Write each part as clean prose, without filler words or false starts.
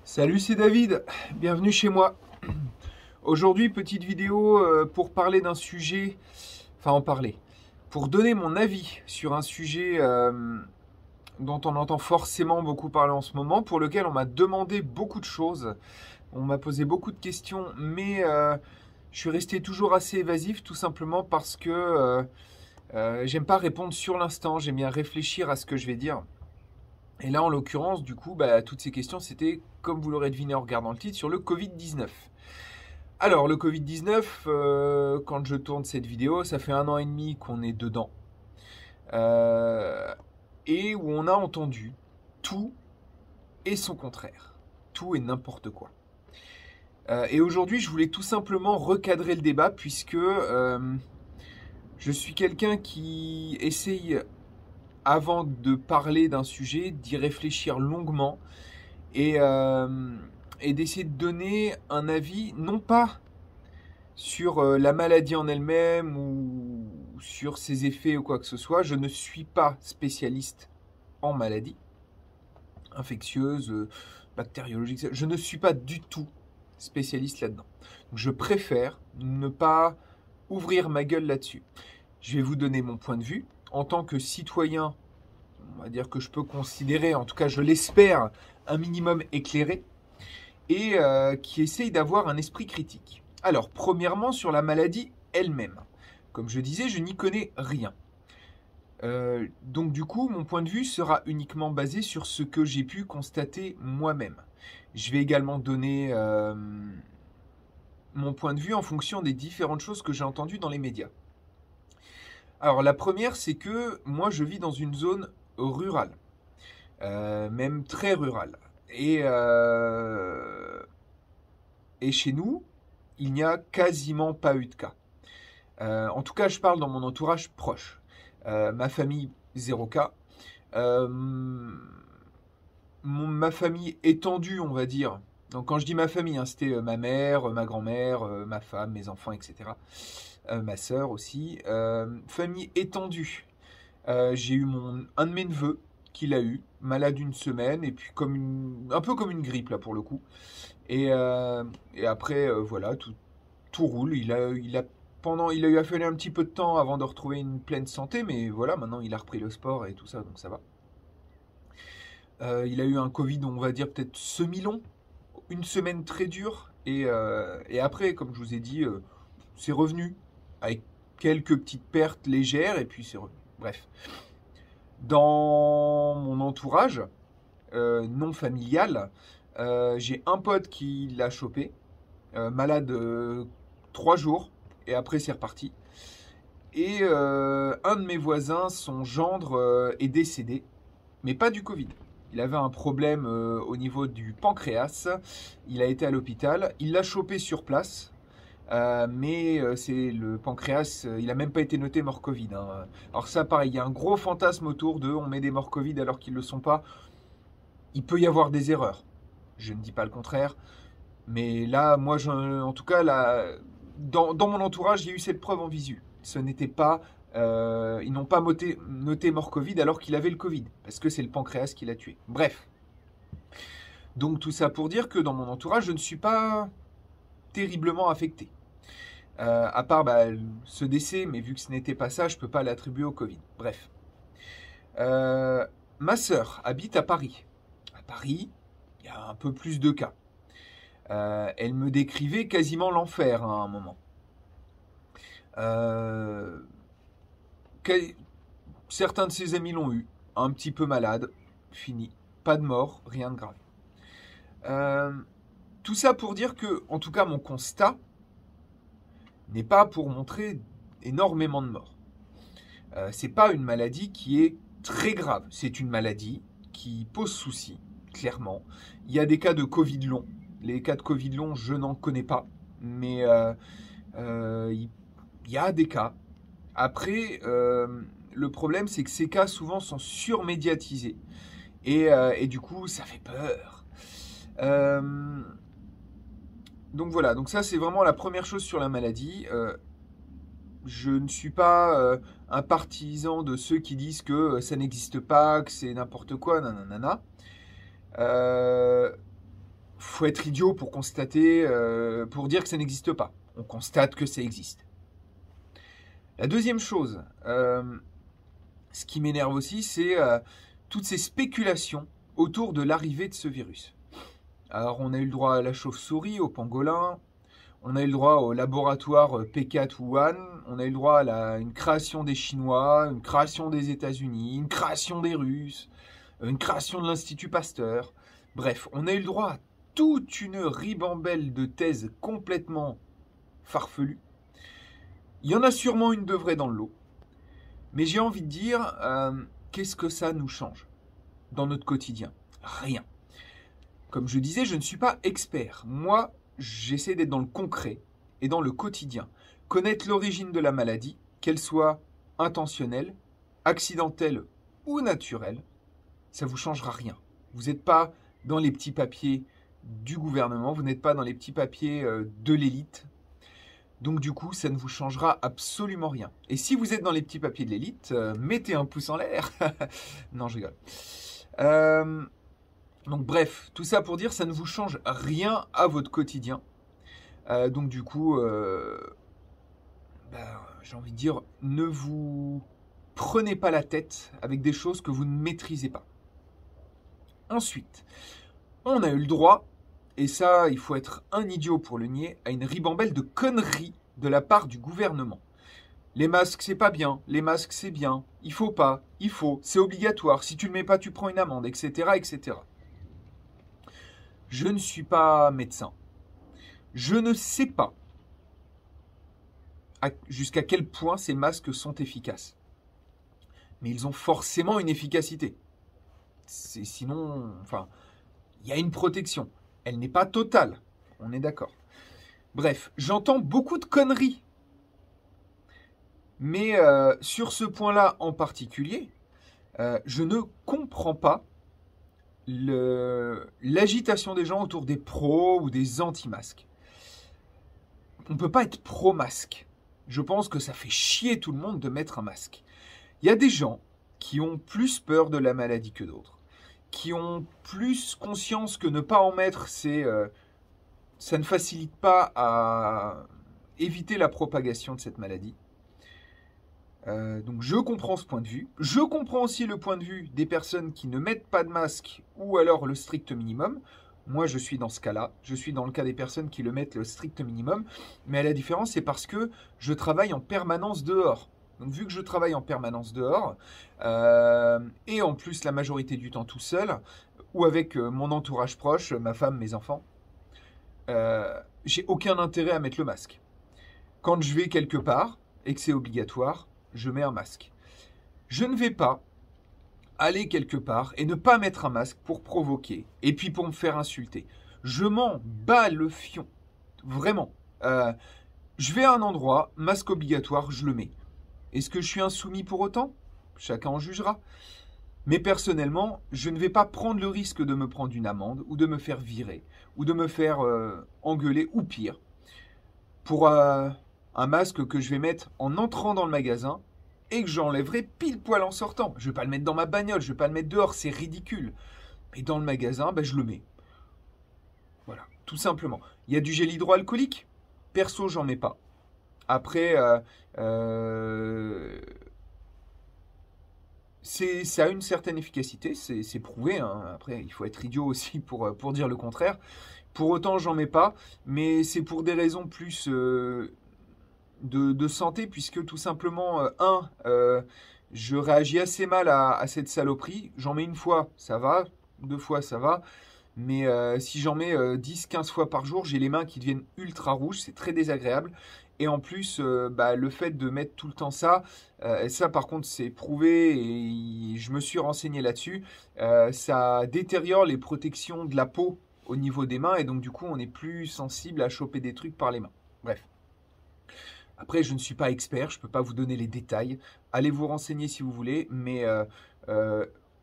Salut, c'est David, bienvenue chez moi. Aujourd'hui, petite vidéo pour parler d'un sujet, pour donner mon avis sur un sujet dont on entend forcément beaucoup parler en ce moment, pour lequel on m'a demandé beaucoup de choses, on m'a posé beaucoup de questions, mais je suis resté toujours assez évasif, tout simplement parce que j'aime pas répondre sur l'instant, j'aime bien réfléchir à ce que je vais dire. Et là, en l'occurrence, du coup, toutes ces questions, c'était, comme vous l'aurez deviné en regardant le titre, sur le Covid-19. Alors, le Covid-19, quand je tourne cette vidéo, ça fait 1 an et demi qu'on est dedans. Euh, et où on a entendu tout et son contraire. Tout et n'importe quoi. Et aujourd'hui, je voulais tout simplement recadrer le débat, puisque je suis quelqu'un qui essaye, avant de parler d'un sujet, d'y réfléchir longuement et, et d'essayer de donner un avis, non pas sur la maladie en elle-même ou sur ses effets ou quoi que ce soit. Je ne suis pas spécialiste en maladies infectieuses, bactériologiques. Je ne suis pas du tout spécialiste là-dedans. Donc je préfère ne pas ouvrir ma gueule là-dessus. Je vais vous donner mon point de vue en tant que citoyen, on va dire que je peux considérer, en tout cas je l'espère, un minimum éclairé, et qui essaye d'avoir un esprit critique. Alors, premièrement, sur la maladie elle-même. Comme je disais, je n'y connais rien. Donc du coup, mon point de vue sera uniquement basé sur ce que j'ai pu constater moi-même. Je vais également donner mon point de vue en fonction des différentes choses que j'ai entendues dans les médias. Alors la première, c'est que moi je vis dans une zone rurale, même très rurale. Et chez nous, il n'y a quasiment pas eu de cas. En tout cas, je parle dans mon entourage proche. Ma famille, 0 cas. Euh, ma famille étendue, on va dire. Donc quand je dis ma famille, hein, c'était ma mère, ma grand-mère, ma femme, mes enfants, etc. Ma sœur aussi. Famille étendue. J'ai eu un de mes neveux qui l'a eu, malade une semaine, et puis un peu comme une grippe là pour le coup. Et après, voilà, tout roule. Il a eu à fallu un petit peu de temps avant de retrouver une pleine santé, mais voilà, maintenant il a repris le sport et tout ça, donc ça va. Il a eu un Covid, on va dire peut-être semi-long, une semaine très dure, et après, comme je vous ai dit, c'est revenu avec quelques petites pertes légères, et puis c'est revenu. Bref. Dans mon entourage non familial, j'ai un pote qui l'a chopé, malade 3 jours, et après c'est reparti. Et un de mes voisins, son gendre, est décédé, mais pas du Covid. Il avait un problème au niveau du pancréas. Il a été à l'hôpital. Il l'a chopé sur place. Mais c'est le pancréas, il n'a même pas été noté mort Covid, hein. Alors ça, pareil, il y a un gros fantasme autour de on met des morts Covid alors qu'ils ne le sont pas. Il peut y avoir des erreurs. Je ne dis pas le contraire. Mais là, moi, en tout cas, là, dans mon entourage, j'ai eu cette preuve en visu. Ce n'était pas, ils n'ont pas noté mort Covid alors qu'il avait le Covid, parce que c'est le pancréas qui l'a tué. Bref. Donc tout ça pour dire que dans mon entourage, je ne suis pas terriblement affecté. À part ce décès, mais vu que ce n'était pas ça, je ne peux pas l'attribuer au Covid. Bref. Ma sœur habite à Paris. À Paris, il y a un peu plus de cas. Elle me décrivait quasiment l'enfer hein, à un moment. Certains de ses amis l'ont eu, un petit peu malade, fini. Pas de mort, rien de grave. Tout ça pour dire que, en tout cas, mon constat n'est pas pour montrer énormément de morts. C'est pas une maladie qui est très grave. C'est une maladie qui pose souci, clairement. Il y a des cas de Covid long. Les cas de Covid long, je n'en connais pas. Mais il y a des cas. Après, le problème, c'est que ces cas, souvent, sont surmédiatisés. Et du coup, ça fait peur. Donc voilà, donc ça, c'est vraiment la première chose sur la maladie. Je ne suis pas un partisan de ceux qui disent que ça n'existe pas, que c'est n'importe quoi, nanana. faut être idiot pour constater, pour dire que ça n'existe pas. On constate que ça existe. La deuxième chose, ce qui m'énerve aussi, c'est toutes ces spéculations autour de l'arrivée de ce virus. Alors, on a eu le droit à la chauve-souris, au pangolin, on a eu le droit au laboratoire P4 Wuhan, on a eu le droit à une création des Chinois, une création des États-Unis, une création des Russes, une création de l'Institut Pasteur. Bref, on a eu le droit à toute une ribambelle de thèses complètement farfelues. Il y en a sûrement une de vraie dans le lot. Mais j'ai envie de dire, qu'est-ce que ça nous change dans notre quotidien? Rien. Comme je disais, je ne suis pas expert. Moi, j'essaie d'être dans le concret et dans le quotidien. Connaître l'origine de la maladie, qu'elle soit intentionnelle, accidentelle ou naturelle, ça ne vous changera rien. Vous n'êtes pas dans les petits papiers du gouvernement, vous n'êtes pas dans les petits papiers de l'élite. Donc du coup, ça ne vous changera absolument rien. Et si vous êtes dans les petits papiers de l'élite, mettez un pouce en l'air. Non, je rigole. Donc bref, tout ça pour dire, ça ne vous change rien à votre quotidien. Donc du coup, j'ai envie de dire, ne vous prenez pas la tête avec des choses que vous ne maîtrisez pas. Ensuite, on a eu le droit, et ça, il faut être un idiot pour le nier, à une ribambelle de conneries de la part du gouvernement. Les masques, c'est pas bien. Les masques, c'est bien. Il faut pas. Il faut. C'est obligatoire. Si tu le mets pas, tu prends une amende, etc., etc. Je ne suis pas médecin. Je ne sais pas jusqu'à quel point ces masques sont efficaces. Mais ils ont forcément une efficacité. Sinon, enfin, il y a une protection. Elle n'est pas totale. On est d'accord. Bref, j'entends beaucoup de conneries. Mais sur ce point-là en particulier, je ne comprends pas l'agitation des gens autour des pros ou des anti-masques. On ne peut pas être pro-masque. Je pense que ça fait chier tout le monde de mettre un masque. Il y a des gens qui ont plus peur de la maladie que d'autres, qui ont plus conscience que ne pas en mettre, ça ne facilite pas à éviter la propagation de cette maladie. Donc je comprends ce point de vue. Je comprends aussi le point de vue des personnes qui ne mettent pas de masque ou alors le strict minimum. Moi, je suis dans ce cas-là. Je suis dans le cas des personnes qui le mettent le strict minimum. Mais la différence, c'est parce que je travaille en permanence dehors. Donc vu que je travaille en permanence dehors, et en plus la majorité du temps tout seul, ou avec mon entourage proche, ma femme, mes enfants, j'ai aucun intérêt à mettre le masque. Quand je vais quelque part et que c'est obligatoire, je mets un masque. Je ne vais pas aller quelque part et ne pas mettre un masque pour provoquer et puis pour me faire insulter. Je m'en bats le fion. Vraiment. Je vais à un endroit, masque obligatoire, je le mets. Est-ce que je suis insoumis pour autant? Chacun en jugera. Mais personnellement, je ne vais pas prendre le risque de me prendre une amende ou de me faire virer ou de me faire engueuler ou pire pour un masque que je vais mettre en entrant dans le magasin et que j'enlèverai pile poil en sortant. Je ne vais pas le mettre dans ma bagnole, je ne vais pas le mettre dehors, c'est ridicule. Mais dans le magasin, je le mets. Voilà, tout simplement. Il y a du gel hydroalcoolique. Perso, j'en mets pas. Après, ça a une certaine efficacité, c'est prouvé. Hein. Après, il faut être idiot aussi pour dire le contraire. Pour autant, j'en mets pas, mais c'est pour des raisons plus de santé, puisque tout simplement, je réagis assez mal à cette saloperie. J'en mets une fois, ça va, 2 fois, ça va. Mais si j'en mets 10-15 fois par jour, j'ai les mains qui deviennent ultra rouges, c'est très désagréable. Et en plus, le fait de mettre tout le temps ça, ça par contre c'est prouvé et je me suis renseigné là-dessus, ça détériore les protections de la peau au niveau des mains et donc du coup on est plus sensible à choper des trucs par les mains. Bref. Après, je ne suis pas expert, je ne peux pas vous donner les détails. Allez vous renseigner si vous voulez, mais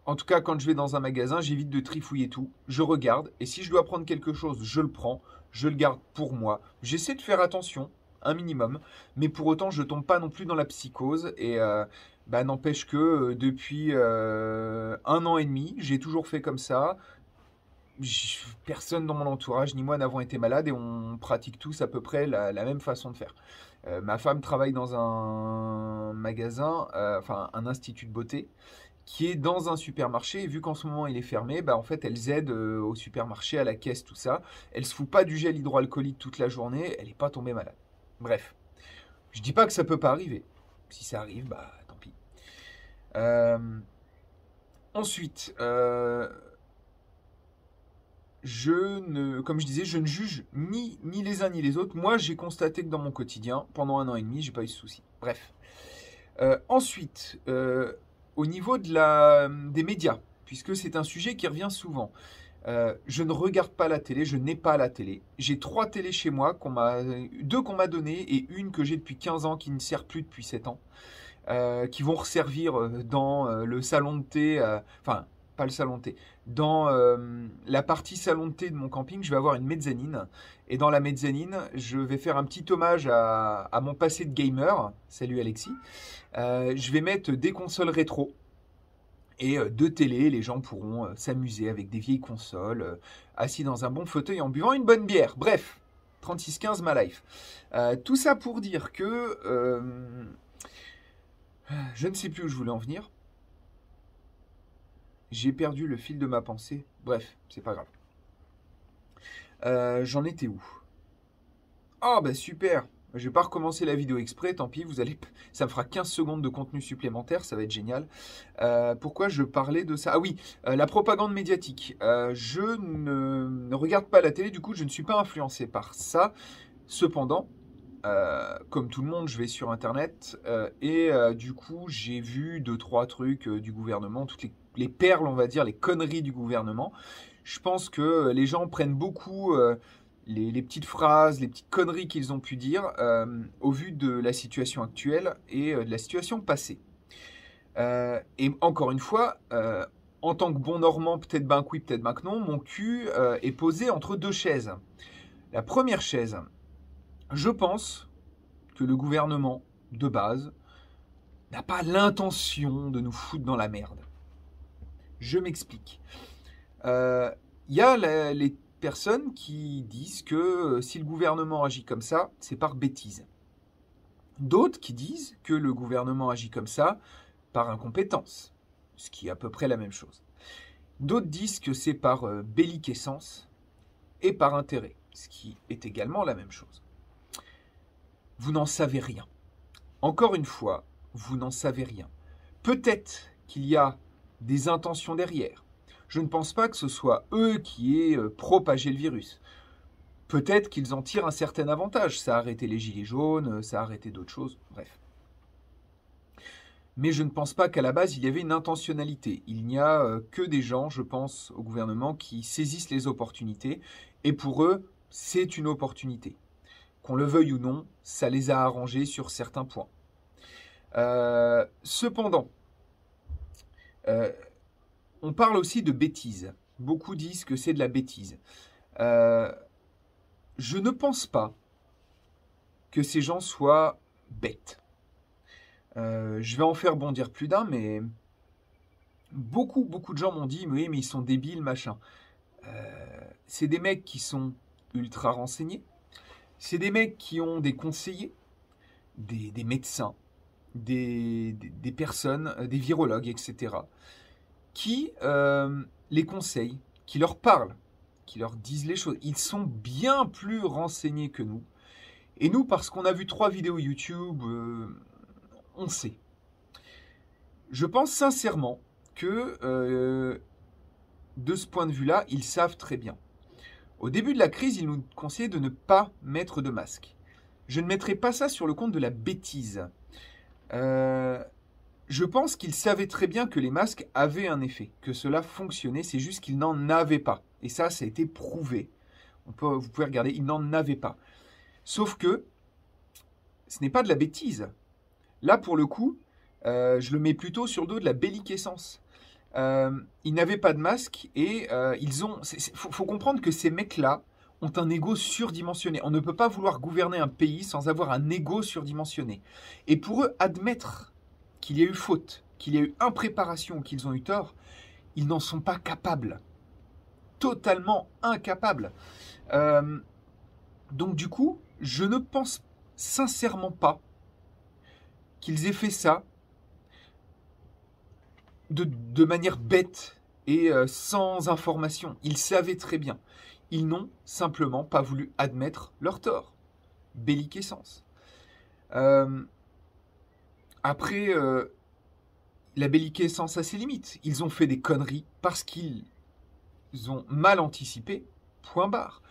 en tout cas, quand je vais dans un magasin, j'évite de trifouiller tout. Je regarde, et si je dois prendre quelque chose, je le prends, je le garde pour moi. J'essaie de faire attention, un minimum, mais pour autant, je ne tombe pas non plus dans la psychose. Et n'empêche que depuis 1 an et demi, j'ai toujours fait comme ça. personne dans mon entourage, ni moi, n'avons été malades et on pratique tous à peu près la même façon de faire. Ma femme travaille dans un magasin, enfin un institut de beauté, qui est dans un supermarché. Et vu qu'en ce moment il est fermé, bah, en fait, elles aident au supermarché, à la caisse, tout ça. Elle se fout pas du gel hydroalcoolique toute la journée, elle n'est pas tombée malade. Bref, je dis pas que ça peut pas arriver. Si ça arrive, bah tant pis. Ensuite, comme je disais, je ne juge ni les uns ni les autres. Moi, j'ai constaté que dans mon quotidien, pendant 1 an et demi, j'ai pas eu de soucis. Bref. Ensuite, au niveau des médias, puisque c'est un sujet qui revient souvent, je ne regarde pas la télé, je n'ai pas la télé. J'ai 3 télés chez moi, 2 qu'on m'a données et une que j'ai depuis 15 ans qui ne sert plus depuis 7 ans, qui vont resservir dans le salon de thé, enfin, pas le salon de thé, dans la partie salon de thé de mon camping, je vais avoir une mezzanine. Et dans la mezzanine, je vais faire un petit hommage à mon passé de gamer. Salut Alexis. Je vais mettre des consoles rétro et 2 télés. Les gens pourront s'amuser avec des vieilles consoles, assis dans un bon fauteuil en buvant une bonne bière. Bref, 3615 ma life. Tout ça pour dire que je ne sais plus où je voulais en venir. J'ai perdu le fil de ma pensée. Bref, c'est pas grave. J'en étais où? Oh bah super. Je vais pas recommencer la vidéo exprès, tant pis, ça me fera 15 secondes de contenu supplémentaire, ça va être génial. Pourquoi je parlais de ça? Ah oui, la propagande médiatique. Je ne regarde pas la télé, du coup je ne suis pas influencé par ça. Cependant, comme tout le monde, je vais sur Internet et du coup j'ai vu 2-3 trucs du gouvernement, toutes les perles, on va dire, les conneries du gouvernement. Je pense que les gens prennent beaucoup les petites phrases, les petites conneries qu'ils ont pu dire au vu de la situation actuelle et de la situation passée. Et encore une fois, en tant que bon Normand, peut-être ben que oui, peut-être ben que non, mon cul est posé entre 2 chaises. La première chaise, je pense que le gouvernement, de base, n'a pas l'intention de nous foutre dans la merde. Je m'explique. Il y a les personnes qui disent que si le gouvernement agit comme ça, c'est par bêtise. D'autres qui disent que le gouvernement agit comme ça par incompétence, ce qui est à peu près la même chose. D'autres disent que c'est par belliquescence et par intérêt, ce qui est également la même chose. Vous n'en savez rien. Encore une fois, vous n'en savez rien. Peut-être qu'il y a des intentions derrière. Je ne pense pas que ce soit eux qui aient propagé le virus. Peut-être qu'ils en tirent un certain avantage. Ça a arrêté les gilets jaunes, ça a arrêté d'autres choses, bref. Mais je ne pense pas qu'à la base, il y avait une intentionnalité. Il n'y a que des gens, je pense, au gouvernement qui saisissent les opportunités. Et pour eux, c'est une opportunité. Qu'on le veuille ou non, ça les a arrangés sur certains points. Cependant, on parle aussi de bêtises. Beaucoup disent que c'est de la bêtise. Je ne pense pas que ces gens soient bêtes. Je vais en faire bondir plus d'un, mais beaucoup de gens m'ont dit « Oui, mais ils sont débiles, machin. » C'est des mecs qui sont ultra renseignés. C'est des mecs qui ont des conseillers, des médecins, des personnes, des virologues, etc., qui les conseillent, qui leur parlent, qui leur disent les choses. Ils sont bien plus renseignés que nous. Et nous, parce qu'on a vu 3 vidéos YouTube, on sait. Je pense sincèrement que, de ce point de vue-là, ils savent très bien. Au début de la crise, ils nous conseillaient de ne pas mettre de masque. Je ne mettrai pas ça sur le compte de la bêtise. Je pense qu'ils savaient très bien que les masques avaient un effet, que cela fonctionnait, c'est juste qu'ils n'en avaient pas. Et ça a été prouvé. Vous pouvez regarder, ils n'en avaient pas. Sauf que ce n'est pas de la bêtise. Là, pour le coup, je le mets plutôt sur le dos de la belliquescence. Ils n'avaient pas de masque et ils ont... faut comprendre que ces mecs-là ont un ego surdimensionné. On ne peut pas vouloir gouverner un pays sans avoir un ego surdimensionné. Et pour eux, admettre qu'il y a eu faute, qu'il y a eu impréparation, qu'ils ont eu tort, ils n'en sont pas capables. totalement incapables. Donc du coup, je ne pense sincèrement pas qu'ils aient fait ça de manière bête et sans information. Ils savaient très bien. Ils n'ont simplement pas voulu admettre leur tort. Belliquescence. Après, la belliquescence a ses limites. Ils ont fait des conneries parce qu'ils ont mal anticipé, point barre.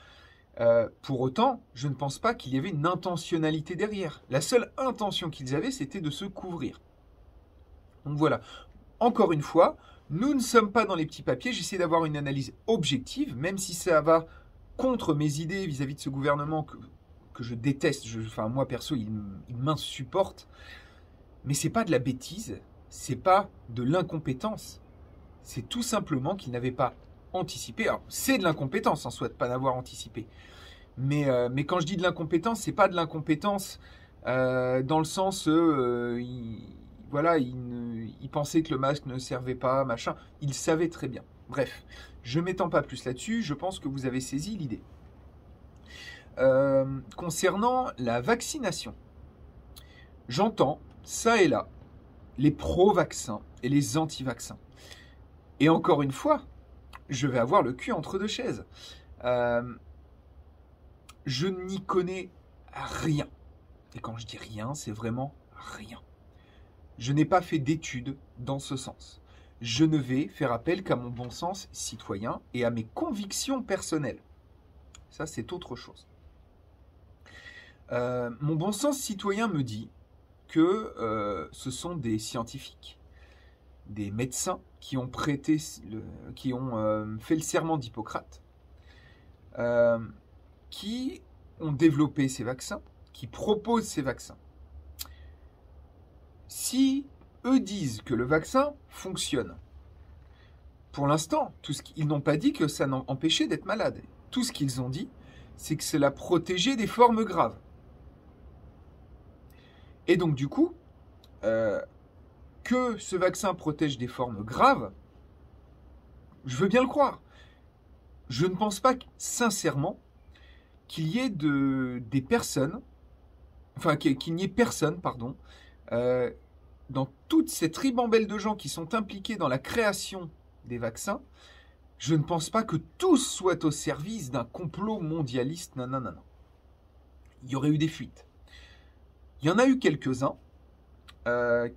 Pour autant, je ne pense pas qu'il y avait une intentionnalité derrière. La seule intention qu'ils avaient, c'était de se couvrir. Donc voilà. Encore une fois, nous ne sommes pas dans les petits papiers. J'essaie d'avoir une analyse objective, même si ça va contre mes idées vis-à-vis de ce gouvernement que je déteste. Enfin, moi, perso, il m'insupporte. Mais c'est pas de la bêtise, c'est pas de l'incompétence. C'est tout simplement qu'ils n'avaient pas anticipé. Alors, c'est de l'incompétence en soi de ne pas l'avoir anticipé. Mais quand je dis de l'incompétence, c'est pas de l'incompétence dans le sens il pensait que le masque ne servait pas, machin. Il savait très bien. Bref, je ne m'étends pas plus là-dessus, je pense que vous avez saisi l'idée. Concernant la vaccination, j'entends, ça et là, les pro-vaccins et les anti-vaccins. Et encore une fois, je vais avoir le cul entre deux chaises. Je n'y connais rien. Et quand je dis rien, c'est vraiment rien. Je n'ai pas fait d'études dans ce sens. Je ne vais faire appel qu'à mon bon sens citoyen et à mes convictions personnelles. Ça, c'est autre chose. Mon bon sens citoyen me dit que ce sont des scientifiques, des médecins qui ont fait le serment d'Hippocrate, qui ont développé ces vaccins, qui proposent ces vaccins. Si eux disent que le vaccin fonctionne, pour l'instant, ils n'ont pas dit que ça empêchait d'être malade. Tout ce qu'ils ont dit, c'est que cela protégeait des formes graves. Et donc du coup, que ce vaccin protège des formes graves, je veux bien le croire. Je ne pense pas sincèrement qu'il y ait des personnes, enfin qu'il n'y ait personne, pardon, dans toute cette ribambelle de gens qui sont impliqués dans la création des vaccins, je ne pense pas que tous soient au service d'un complot mondialiste. Non. Il y aurait eu des fuites. Il y en a eu quelques-uns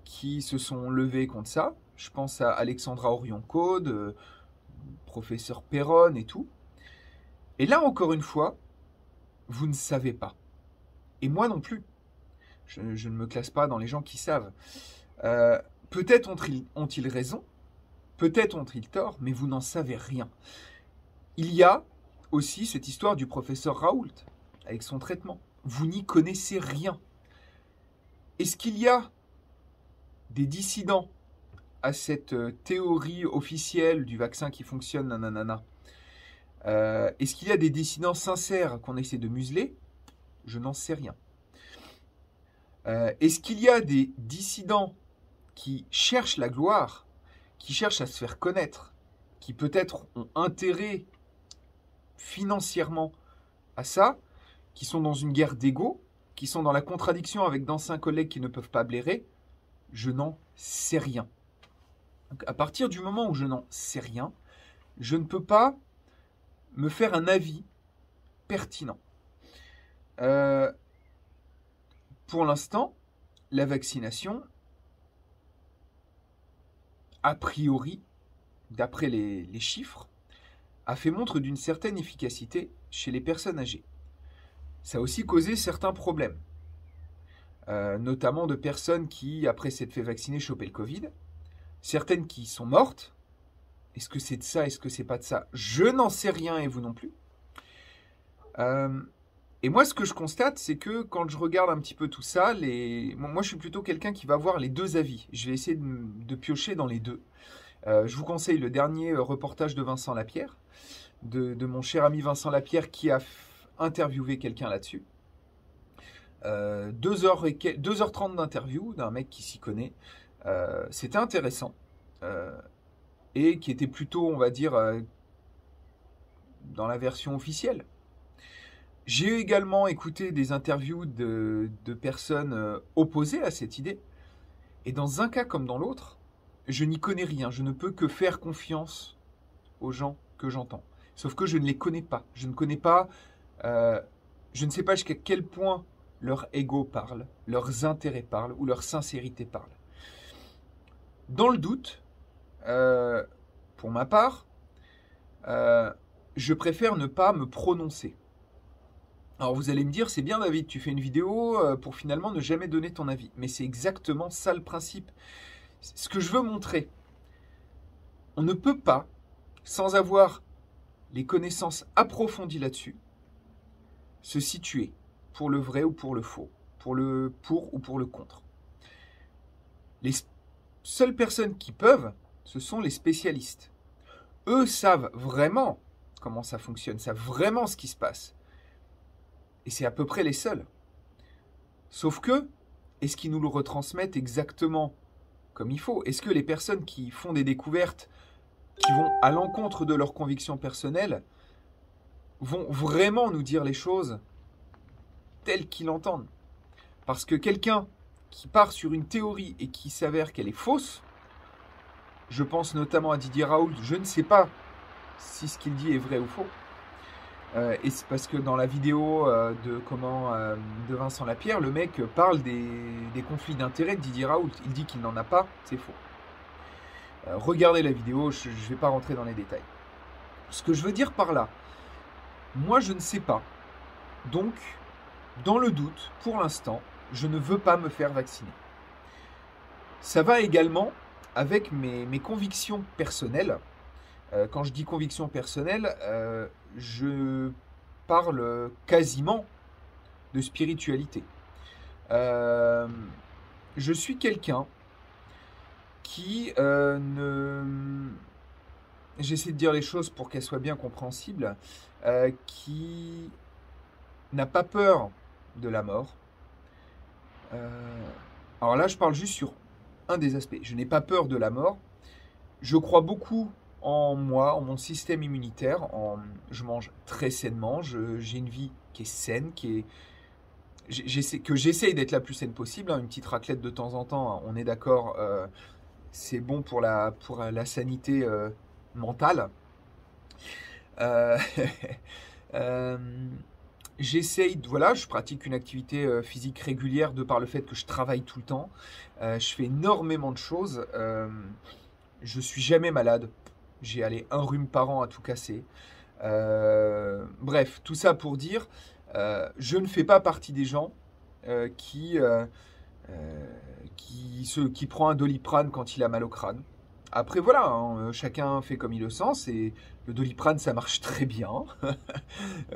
qui se sont levés contre ça. Je pense à Alexandra Orion-Caude, professeur Perron et tout. Et là, encore une fois, vous ne savez pas. Et moi non plus. Je ne me classe pas dans les gens qui savent. Peut-être ont-ils raison, peut-être ont-ils tort, mais vous n'en savez rien. Il y a aussi cette histoire du professeur Raoult, avec son traitement. Vous n'y connaissez rien. Est-ce qu'il y a des dissidents à cette théorie officielle du vaccin qui fonctionne, nanana? Est-ce qu'il y a des dissidents sincères qu'on essaie de museler? Je n'en sais rien. Est-ce qu'il y a des dissidents qui cherchent la gloire, qui cherchent à se faire connaître, qui peut-être ont intérêt financièrement à ça, qui sont dans une guerre d'ego, qui sont dans la contradiction avec d'anciens collègues qui ne peuvent pas blairer? Je n'en sais rien. Donc, à partir du moment où je n'en sais rien, je ne peux pas me faire un avis pertinent. Pour l'instant, la vaccination, a priori, d'après les chiffres, a fait montre d'une certaine efficacité chez les personnes âgées. Ça a aussi causé certains problèmes, notamment de personnes qui, après s'être fait vacciner, chopaient le Covid, certaines qui sont mortes. Est-ce que c'est de ça, est-ce que c'est pas de ça? Je n'en sais rien et vous non plus. Et moi, ce que je constate, c'est que quand je regarde un petit peu tout ça, moi, je suis plutôt quelqu'un qui va voir les deux avis. Je vais essayer de piocher dans les deux. Je vous conseille le dernier reportage de Vincent Lapierre, de mon cher ami Vincent Lapierre, qui a interviewé quelqu'un là-dessus. 2h30 d'interview d'un mec qui s'y connaît. C'était intéressant. Et qui était plutôt, on va dire, dans la version officielle. J'ai également écouté des interviews de personnes opposées à cette idée. Et dans un cas comme dans l'autre, je n'y connais rien. Je ne peux que faire confiance aux gens que j'entends. Sauf que je ne les connais pas. Je ne connais pas, je ne sais pas jusqu'à quel point leur ego parle, leurs intérêts parlent ou leur sincérité parle. Dans le doute, pour ma part, je préfère ne pas me prononcer. Alors vous allez me dire, c'est bien David, tu fais une vidéo pour finalement ne jamais donner ton avis. Mais c'est exactement ça le principe. Ce que je veux montrer, on ne peut pas, sans avoir les connaissances approfondies là-dessus, se situer pour le vrai ou pour le faux, pour le pour ou pour le contre. Les seules personnes qui peuvent, ce sont les spécialistes. Eux savent vraiment comment ça fonctionne, savent vraiment ce qui se passe. Et c'est à peu près les seuls. Sauf que, est-ce qu'ils nous le retransmettent exactement comme il faut? Est-ce que les personnes qui font des découvertes, qui vont à l'encontre de leurs convictions personnelles, vont vraiment nous dire les choses telles qu'ils l'entendent? Parce que quelqu'un qui part sur une théorie et qui s'avère qu'elle est fausse, je pense notamment à Didier Raoult, je ne sais pas si ce qu'il dit est vrai ou faux. Et c'est parce que dans la vidéo de Vincent Lapierre, le mec parle des conflits d'intérêts de Didier Raoult. Il dit qu'il n'en a pas, c'est faux. Regardez la vidéo, je ne vais pas rentrer dans les détails. Ce que je veux dire par là, moi je ne sais pas. Donc, dans le doute, pour l'instant, je ne veux pas me faire vacciner. Ça va également avec mes convictions personnelles. Quand je dis conviction personnelle, je parle quasiment de spiritualité. Je suis quelqu'un qui j'essaie de dire les choses pour qu'elles soient bien compréhensibles, qui n'a pas peur de la mort. Alors là, je parle juste sur un des aspects. Je n'ai pas peur de la mort. Je crois beaucoup en moi, en mon système immunitaire. Je mange très sainement. J'ai une vie qui est saine, que j'essaye d'être la plus saine possible. Une petite raclette de temps en temps, on est d'accord, c'est bon pour la sanité mentale. J'essaye, je pratique une activité physique régulière de par le fait que je travaille tout le temps. Je fais énormément de choses. Je suis jamais malade. J'ai un rhume par an à tout casser. Bref, tout ça pour dire, je ne fais pas partie des gens qui prend un Doliprane quand il a mal au crâne. Après voilà, hein, chacun fait comme il le sent. Et le Doliprane, ça marche très bien.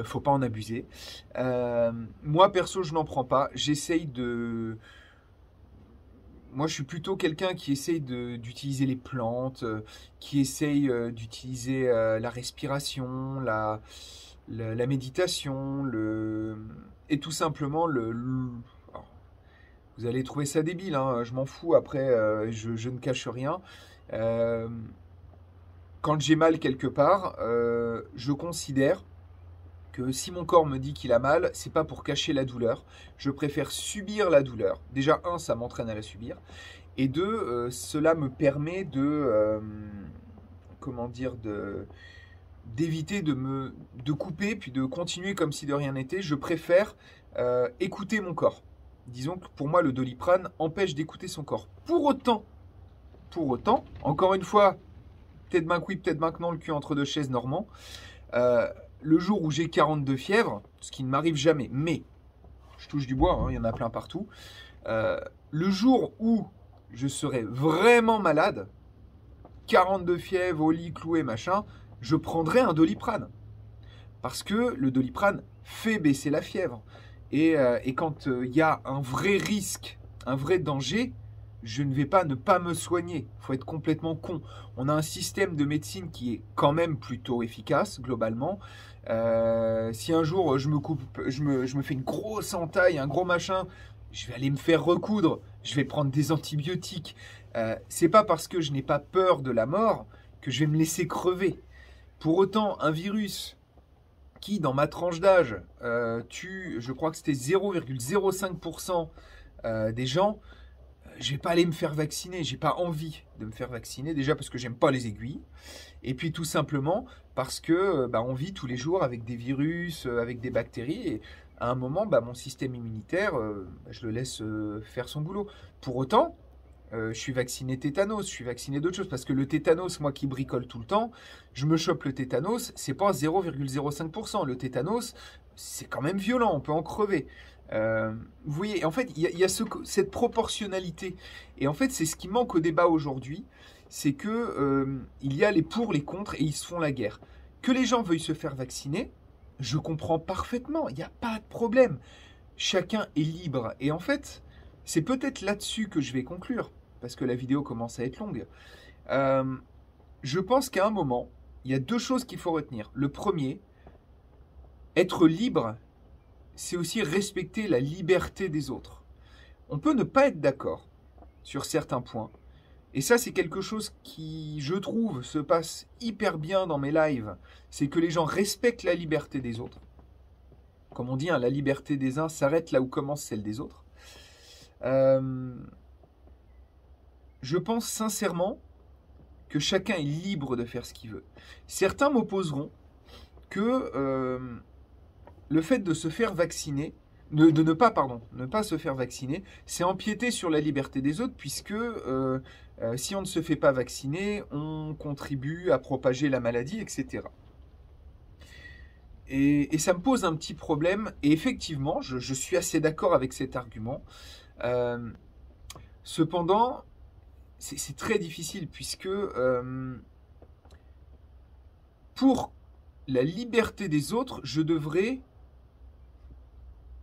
Faut pas en abuser. Moi perso, je n'en prends pas. Moi, je suis plutôt quelqu'un qui essaye d'utiliser les plantes, qui essaye d'utiliser la respiration, la méditation, et tout simplement alors, vous allez trouver ça débile, hein, je m'en fous, après, je ne cache rien. Quand j'ai mal quelque part, je considère que si mon corps me dit qu'il a mal, c'est pas pour cacher la douleur. Je préfère subir la douleur. Déjà, ça m'entraîne à la subir. Et deux, cela me permet d'éviter de couper, puis de continuer comme si de rien n'était. Je préfère écouter mon corps. Disons que pour moi, le Doliprane empêche d'écouter son corps. Pour autant, encore une fois, peut-être bien que oui, peut-être bien que non, le cul entre deux chaises normand, le jour où j'ai 42 fièvres, ce qui ne m'arrive jamais, mais je touche du bois, hein, il y en a plein partout, le jour où je serai vraiment malade, 42 fièvres, au lit, cloué, machin, je prendrai un Doliprane. Parce que le Doliprane fait baisser la fièvre. Et quand il y a un vrai risque, un vrai danger, je ne vais pas ne pas me soigner. Il faut être complètement con. On a un système de médecine qui est quand même plutôt efficace, globalement. Si un jour je me fais une grosse entaille, un gros machin, je vais aller me faire recoudre, je vais prendre des antibiotiques. C'est pas parce que je n'ai pas peur de la mort que je vais me laisser crever. Pour autant, un virus qui, dans ma tranche d'âge, je crois que c'était 0,05% des gens, je vais pas aller me faire vacciner, j'ai pas envie de me faire vacciner, déjà parce que j'aime pas les aiguilles, et puis tout simplement parce que on vit tous les jours avec des virus, avec des bactéries, et à un moment, mon système immunitaire, je le laisse faire son boulot. Pour autant, je suis vacciné tétanos, je suis vacciné d'autres choses, parce que le tétanos, moi qui bricole tout le temps, je me chope le tétanos, c'est pas 0,05%. Le tétanos, c'est quand même violent, on peut en crever. Vous voyez, en fait, il y a cette proportionnalité. Et en fait, c'est ce qui manque au débat aujourd'hui, c'est que il y a les pour, les contre, et ils se font la guerre. Que les gens veuillent se faire vacciner, je comprends parfaitement, il n'y a pas de problème. Chacun est libre. Et en fait, c'est peut-être là-dessus que je vais conclure, parce que la vidéo commence à être longue. Je pense qu'à un moment, il y a deux choses qu'il faut retenir. Le premier, être libre, c'est aussi respecter la liberté des autres. On peut ne pas être d'accord sur certains points, et ça c'est quelque chose qui, je trouve, se passe hyper bien dans mes lives, c'est que les gens respectent la liberté des autres. Comme on dit, la liberté des uns s'arrête là où commence celle des autres. Je pense sincèrement que chacun est libre de faire ce qu'il veut. Certains m'opposeront que le fait de se faire vacciner, de ne pas se faire vacciner, c'est empiéter sur la liberté des autres, puisque si on ne se fait pas vacciner, on contribue à propager la maladie, etc. Et ça me pose un petit problème, et effectivement, je suis assez d'accord avec cet argument. Cependant, c'est très difficile, puisque pour la liberté des autres, je devrais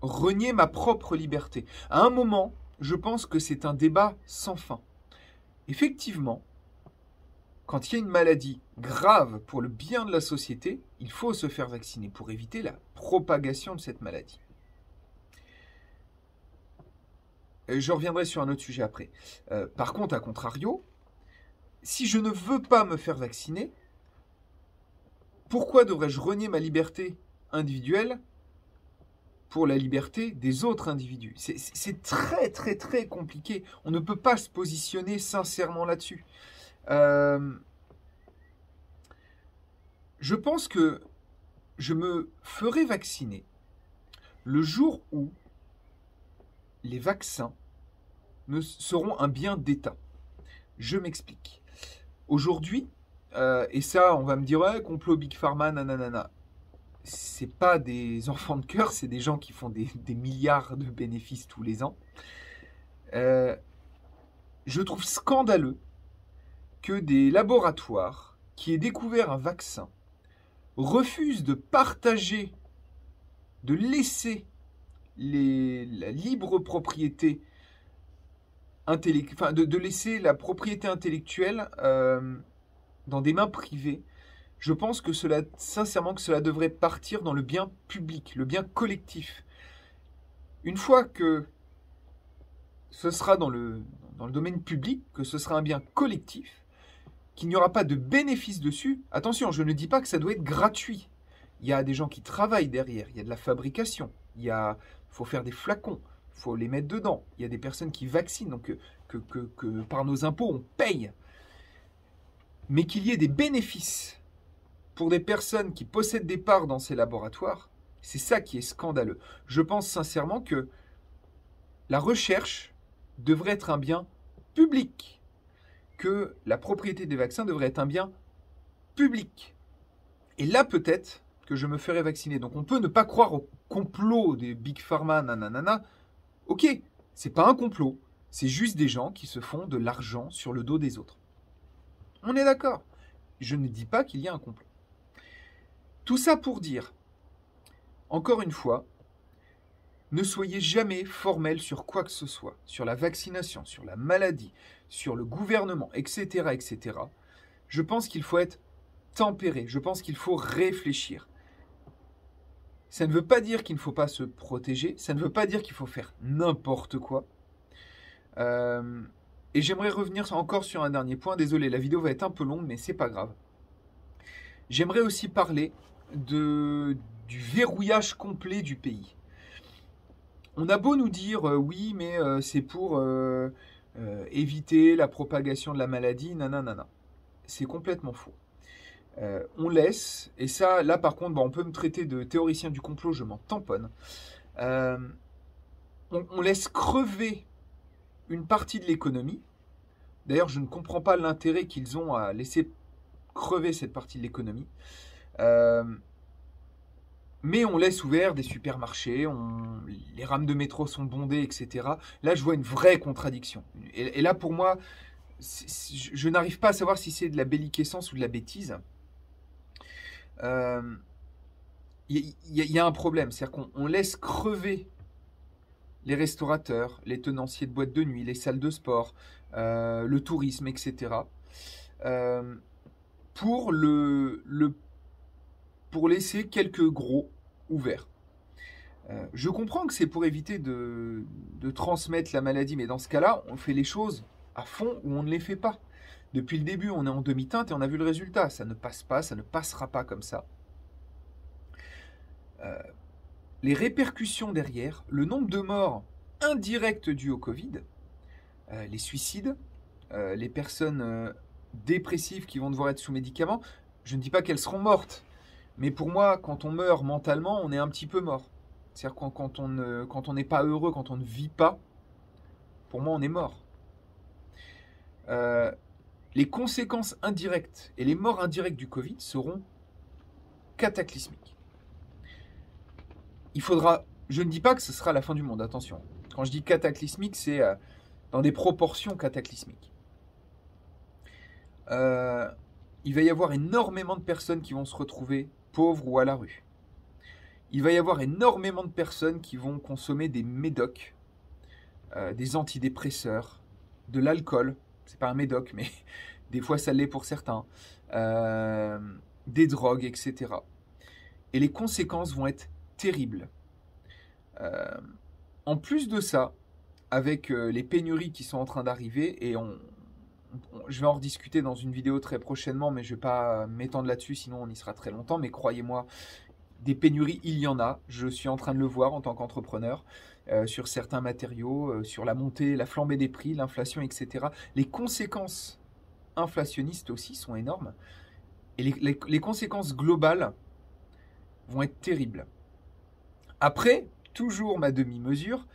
renier ma propre liberté. À un moment, je pense que c'est un débat sans fin. Effectivement, quand il y a une maladie grave pour le bien de la société, il faut se faire vacciner pour éviter la propagation de cette maladie. Je reviendrai sur un autre sujet après. Par contre, à contrario, si je ne veux pas me faire vacciner, pourquoi devrais-je renier ma liberté individuelle pour la liberté des autres individus? C'est très très très compliqué. On ne peut pas se positionner sincèrement là-dessus. Je pense que je me ferai vacciner le jour où les vaccins seront un bien d'État. Je m'explique. Aujourd'hui, et ça, on va me dire, ouais, complot Big Pharma, nanana. C'est pas des enfants de cœur, c'est des gens qui font des milliards de bénéfices tous les ans. Je trouve scandaleux que des laboratoires qui aient découvert un vaccin refusent de partager, de laisser la libre propriété intellectuelle, de laisser la propriété intellectuelle dans des mains privées. Je pense que sincèrement, que cela devrait partir dans le bien public, le bien collectif. Une fois que ce sera dans le domaine public, que ce sera un bien collectif, qu'il n'y aura pas de bénéfice dessus, attention, je ne dis pas que ça doit être gratuit. Il y a des gens qui travaillent derrière, il y a de la fabrication, faut faire des flacons, il faut les mettre dedans. Il y a des personnes qui vaccinent, donc que par nos impôts, on paye. Mais qu'il y ait des bénéfices pour des personnes qui possèdent des parts dans ces laboratoires, c'est ça qui est scandaleux. Je pense sincèrement que la recherche devrait être un bien public, que la propriété des vaccins devrait être un bien public. Et là, peut-être que je me ferai vacciner. Donc on peut ne pas croire au complot des Big Pharma, nanana. Ok, c'est pas un complot, c'est juste des gens qui se font de l'argent sur le dos des autres. On est d'accord. Je ne dis pas qu'il y a un complot. Tout ça pour dire, encore une fois, ne soyez jamais formel sur quoi que ce soit, sur la vaccination, sur la maladie, sur le gouvernement, etc., etc. Je pense qu'il faut être tempéré, je pense qu'il faut réfléchir. Ça ne veut pas dire qu'il ne faut pas se protéger, ça ne veut pas dire qu'il faut faire n'importe quoi. Et j'aimerais revenir encore sur un dernier point, désolé, la vidéo va être un peu longue, mais c'est pas grave. J'aimerais aussi parler du verrouillage complet du pays. On a beau nous dire oui, mais c'est pour éviter la propagation de la maladie, nanana. C'est complètement faux. On laisse, et ça, là par contre, on peut me traiter de théoricien du complot, je m'en tamponne. On laisse crever une partie de l'économie. D'ailleurs, je ne comprends pas l'intérêt qu'ils ont à laisser crever cette partie de l'économie. Mais on laisse ouvert des supermarchés, les rames de métro sont bondées, etc. Là, je vois une vraie contradiction. Et là, pour moi, je n'arrive pas à savoir si c'est de la belliquescence ou de la bêtise. Il y a un problème, c'est-à-dire qu'on laisse crever les restaurateurs, les tenanciers de boîtes de nuit, les salles de sport, le tourisme, etc. Pour laisser quelques gros ouverts. Je comprends que c'est pour éviter de transmettre la maladie, mais dans ce cas-là, on fait les choses à fond ou on ne les fait pas. Depuis le début, on est en demi-teinte et on a vu le résultat. Ça ne passe pas, ça ne passera pas comme ça. Les répercussions derrière, le nombre de morts indirectes dues au Covid, les suicides, les personnes dépressives qui vont devoir être sous médicaments, je ne dis pas qu'elles seront mortes, mais pour moi, quand on meurt mentalement, on est un petit peu mort. C'est-à-dire quand on n'est pas heureux, quand on ne vit pas, pour moi, on est mort. Les conséquences indirectes et les morts indirectes du Covid seront cataclysmiques. Il faudra, je ne dis pas que ce sera la fin du monde, attention. Quand je dis cataclysmique, c'est dans des proportions cataclysmiques. Il va y avoir énormément de personnes qui vont se retrouver pauvres ou à la rue. Il va y avoir énormément de personnes qui vont consommer des médocs, des antidépresseurs, de l'alcool. C'est pas un médoc, mais des fois ça l'est pour certains. Des drogues, etc. Et les conséquences vont être terribles. En plus de ça, avec les pénuries qui sont en train d'arriver, et je vais en rediscuter dans une vidéo très prochainement, mais je ne vais pas m'étendre là-dessus, sinon on y sera très longtemps. Mais croyez-moi, des pénuries, il y en a. Je suis en train de le voir en tant qu'entrepreneur, sur certains matériaux, sur la montée, la flambée des prix, l'inflation, etc. Les conséquences inflationnistes aussi sont énormes. Et les conséquences globales vont être terribles. Après, toujours ma demi-mesure,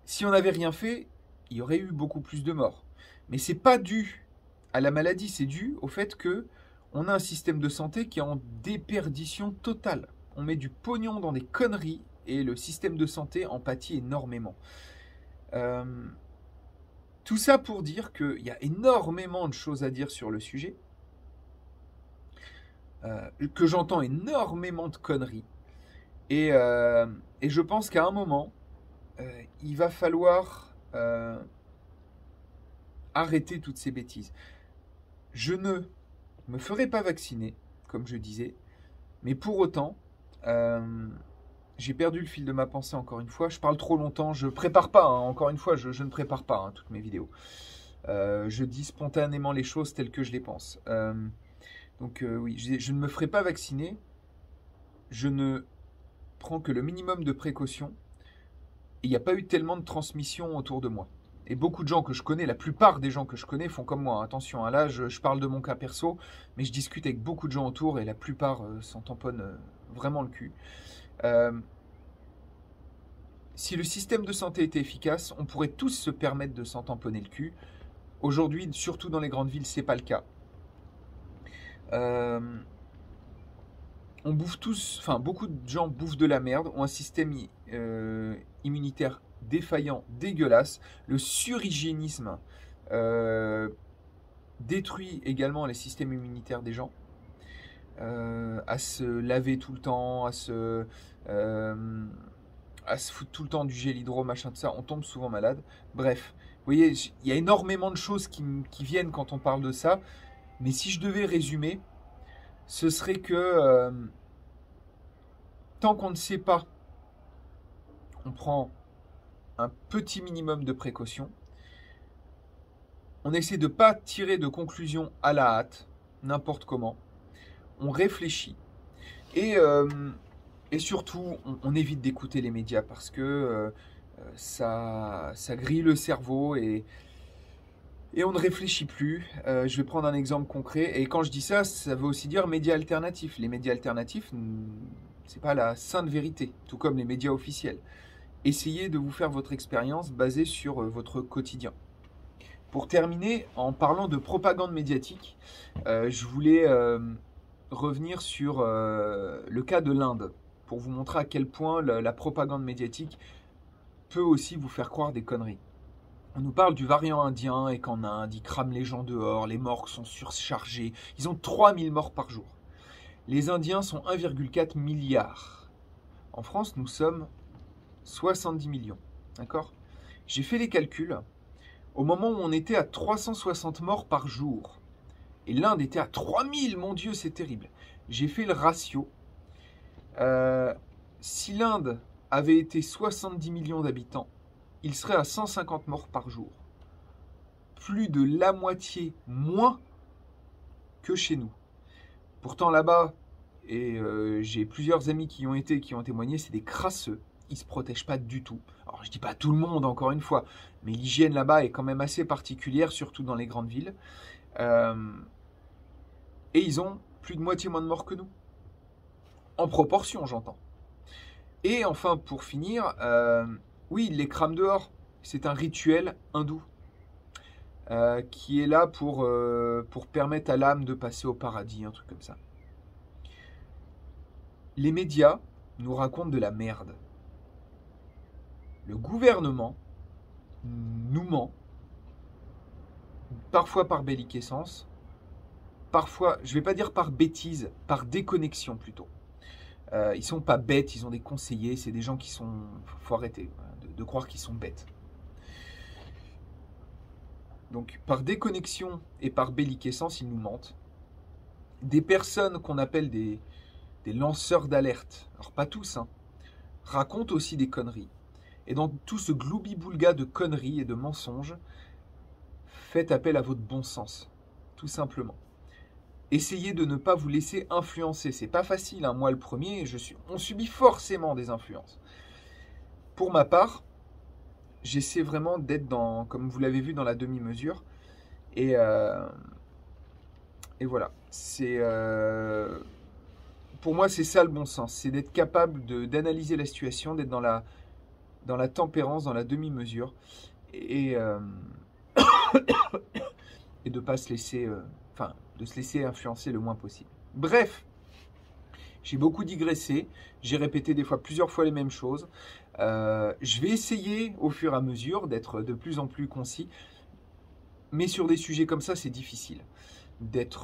si on n'avait rien fait, il y aurait eu beaucoup plus de morts. Mais ce n'est pas dû à la maladie, c'est dû au fait qu'on a un système de santé qui est en déperdition totale. On met du pognon dans des conneries et le système de santé en pâtit énormément. Tout ça pour dire qu'il y a énormément de choses à dire sur le sujet, que j'entends énormément de conneries. Et je pense qu'à un moment, il va falloir arrêter toutes ces bêtises. Je ne me ferai pas vacciner, comme je disais, mais pour autant, j'ai perdu le fil de ma pensée encore une fois. Je parle trop longtemps, je ne prépare pas, hein, encore une fois, je ne prépare pas hein, toutes mes vidéos. Je dis spontanément les choses telles que je les pense. Donc oui, je ne me ferai pas vacciner. Je ne prends que le minimum de précautions. Il n'y a pas eu tellement de transmission autour de moi. Et beaucoup de gens que je connais, la plupart des gens que je connais font comme moi. Attention, hein, là, je parle de mon cas perso, mais je discute avec beaucoup de gens autour et la plupart s'en tamponnent vraiment le cul. Si le système de santé était efficace, on pourrait tous se permettre de s'en tamponner le cul. Aujourd'hui, surtout dans les grandes villes, c'est pas le cas. On bouffe tous, enfin beaucoup de gens bouffent de la merde, ont un système immunitaire défaillant, dégueulasse. Le surhygiénisme détruit également les systèmes immunitaires des gens. À se laver tout le temps, à se foutre tout le temps du gel hydro, machin de ça, on tombe souvent malade. Bref, vous voyez, il y a énormément de choses qui viennent quand on parle de ça. Mais si je devais résumer, ce serait que tant qu'on ne sait pas, on prend un petit minimum de précautions. On essaie de ne pas tirer de conclusions à la hâte, n'importe comment. On réfléchit. Et Et surtout, on évite d'écouter les médias parce que ça grille le cerveau et on ne réfléchit plus. Je vais prendre un exemple concret. Et quand je dis ça, ça veut aussi dire médias alternatifs. Les médias alternatifs, c'est pas la sainte vérité, tout comme les médias officiels. Essayez de vous faire votre expérience basée sur votre quotidien. Pour terminer, en parlant de propagande médiatique, je voulais revenir sur le cas de l'Inde, pour vous montrer à quel point la propagande médiatique peut aussi vous faire croire des conneries. On nous parle du variant indien et qu'en Inde, ils crament les gens dehors, les morgues sont surchargées, ils ont 3000 morts par jour. Les Indiens sont 1,4 milliard. En France, nous sommes 70 millions. D'accord ? J'ai fait les calculs. Au moment où on était à 360 morts par jour, et l'Inde était à 3000, mon Dieu, c'est terrible. J'ai fait le ratio. Si l'Inde avait été 70 millions d'habitants, il serait à 150 morts par jour. Plus de la moitié moins que chez nous. Pourtant là-bas, et j'ai plusieurs amis qui y ont été, qui ont témoigné, c'est des crasseux. Ils ne se protègent pas du tout. Alors je ne dis pas tout le monde, encore une fois, mais l'hygiène là-bas est quand même assez particulière, surtout dans les grandes villes. Et ils ont plus de moitié moins de morts que nous. En proportion, j'entends. Et enfin, pour finir, oui, ils les crament dehors. C'est un rituel hindou qui est là pour permettre à l'âme de passer au paradis, un truc comme ça. Les médias nous racontent de la merde. Le gouvernement nous ment, parfois par belliquescence, parfois, je ne vais pas dire par bêtise, par déconnexion plutôt. Ils ne sont pas bêtes, ils ont des conseillers, c'est des gens qui sont... Il faut arrêter de croire qu'ils sont bêtes. Donc, par déconnexion et par belliquescence, ils nous mentent. Des personnes qu'on appelle des lanceurs d'alerte, alors pas tous, hein, racontent aussi des conneries. Et dans tout ce gloubi-boulga de conneries et de mensonges, faites appel à votre bon sens, tout simplement. Essayez de ne pas vous laisser influencer. C'est pas facile, hein. Moi le premier, on subit forcément des influences. Pour ma part, j'essaie vraiment d'être dans, comme vous l'avez vu, dans la demi-mesure. Et voilà. Pour moi, c'est ça le bon sens. C'est d'être capable d'analyser la situation, d'être dans la tempérance, dans la demi-mesure. Et de ne pas se laisser... de se laisser influencer le moins possible. Bref, j'ai beaucoup digressé, j'ai répété des fois plusieurs fois les mêmes choses. Je vais essayer au fur et à mesure d'être de plus en plus concis, mais sur des sujets comme ça, c'est difficile d'éviter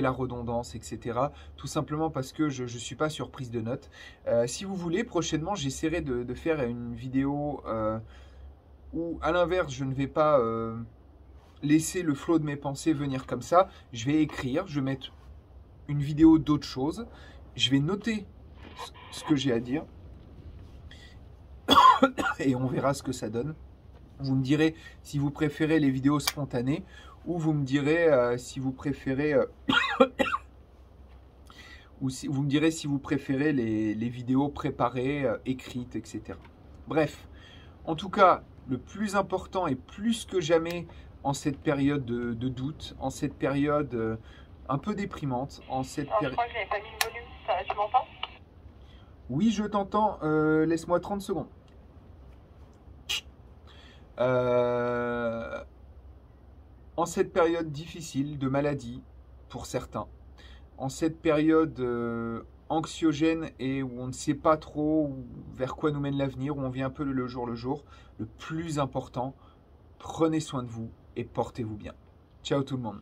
la redondance, etc. Tout simplement parce que je ne suis pas sur prise de notes. Si vous voulez, prochainement, j'essaierai de faire une vidéo... où à l'inverse, je ne vais pas laisser le flot de mes pensées venir comme ça. Je vais écrire, je vais mettre une vidéo d'autre chose. Je vais noter ce que j'ai à dire. Et on verra ce que ça donne. Vous me direz si vous préférez les vidéos spontanées ou vous me direz si vous préférez... ou si vous me direz si vous préférez les vidéos préparées, écrites, etc. Bref, en tout cas... Le plus important et plus que jamais en cette période de doute, en cette période un peu déprimante, en cette période... Je crois que j'avais pas mis le volume, tu m'entends? Oui, je t'entends, laisse-moi 30 secondes. En cette période difficile de maladie, pour certains, en cette période anxiogène et où on ne sait pas trop vers quoi nous mène l'avenir, où on vit un peu le jour, le plus important, prenez soin de vous et portez-vous bien. Ciao tout le monde.